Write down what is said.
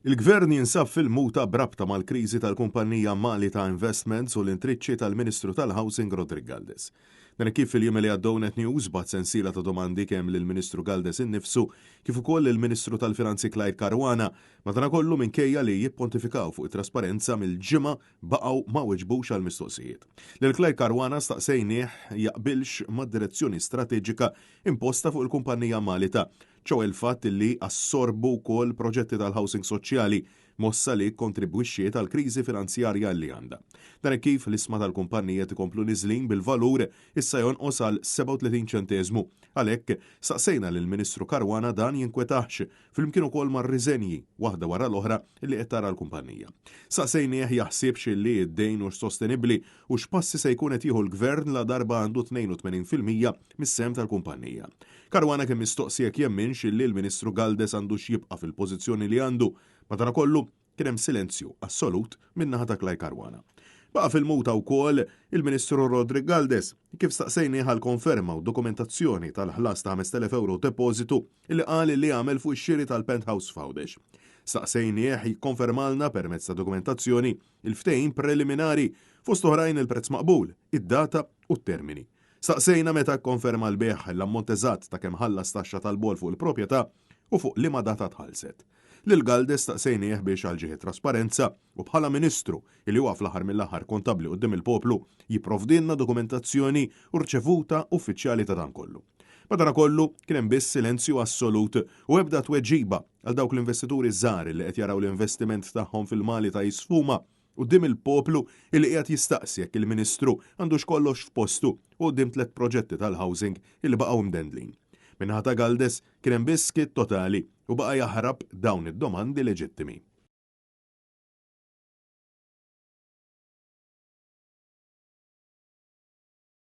Il-Gvern jinsab fil-muta brabta mal-kriżi tal-kumpanija Malta Investments u l-intriċċi tal-Ministru tal-Housing Rodrigue Galdes. Dan kif fil-jiem li għaddew Net News bat sensiela ta' domandi kemm lill-Ministru Galdes innifsu kif ukoll il-Ministru tal-Finanzi Clyde Caruana madankollu minkejja li jippontifikaw fuq it-trasparenza mill-ġimgħa baqgħu ma weġbux għall-mistoqsijiet. Lil Clyde Caruana staqsejnieh jaqbilx mad-direzzjoni strateġika imposta fuq il-kumpanija Malta ċew il-fatt li assorbu wkoll proġetti tal-housing soċjali mossa li kontribwixxiet għal kriżi finanzjarja li għandha. Dan kif l-isma tal-kumpanija tikomplu niżlin bil-valur issa jonqos għal 37 ċenteżmu. Għalhekk saqsejna lill-Ministru Caruana dan jinkwetaħx flimkien ukoll mar-riżenji waħda wara l-oħra li qed tara l-kumpanija. Saqsejnieh jaħsibx li d-dejn hux sostenibbli u x'passi se jkun qed jieħu l-Gvern la darba għandu 82% mis-sem tal-kumpanija. Caruana kemm mistoqsijek jemminx li l-Ministru Galdes għandu x'jibqa' fil-pożizzjoni li għandu, madankollu kien hemm silenzju assolut min-naħa ta' Clyde Caruana. Baqa' fil-muta wkoll il-Ministru Rodrigue Galdes kif staqsejnieh għal konferma u dokumentazzjoni tal-ħlas ta' 5,000 euro depożitu li qal li għamel fuq ix-xiri tal-Penthouse Fawdex. Staqsejnieh jikkonfermalna permezz ta' dokumentazzjoni il-ftehim preliminari fost oħrajn il-prezz maqbul, id-data u t-termini. Staqsejna meta konferma l-beħ l-ammont eżatt ta' kemm ħallas taxxa tal-bol fuq il-proprjetà u fuq liema data tħallset. Lil Galdes staqsejnieh biex għal ġieħi trasparenza u bħala Ministru li huwa fl-aħħar mill-aħħar kontabli quddiem il-poplu jipprovdilna dokumentazzjoni u rċevuta uffiċjali ta' dan kollu. Madankollu kien hemm biss silenzju assolut u ebda tweġiba għal dawk l-investituri żgħar li qed jaraw l-investiment tagħhom fil-Malta jisfuma quddiem il-poplu li qiegħed jistaqsi jekk il-Ministru għandux kollox f'postu u quddiem 3 proġetti tal-housing li baqgħu mdendlin. Minħata Galdes kien hemm biss skit totali u baqa' jaħrab dawn id-domandi leġittimi.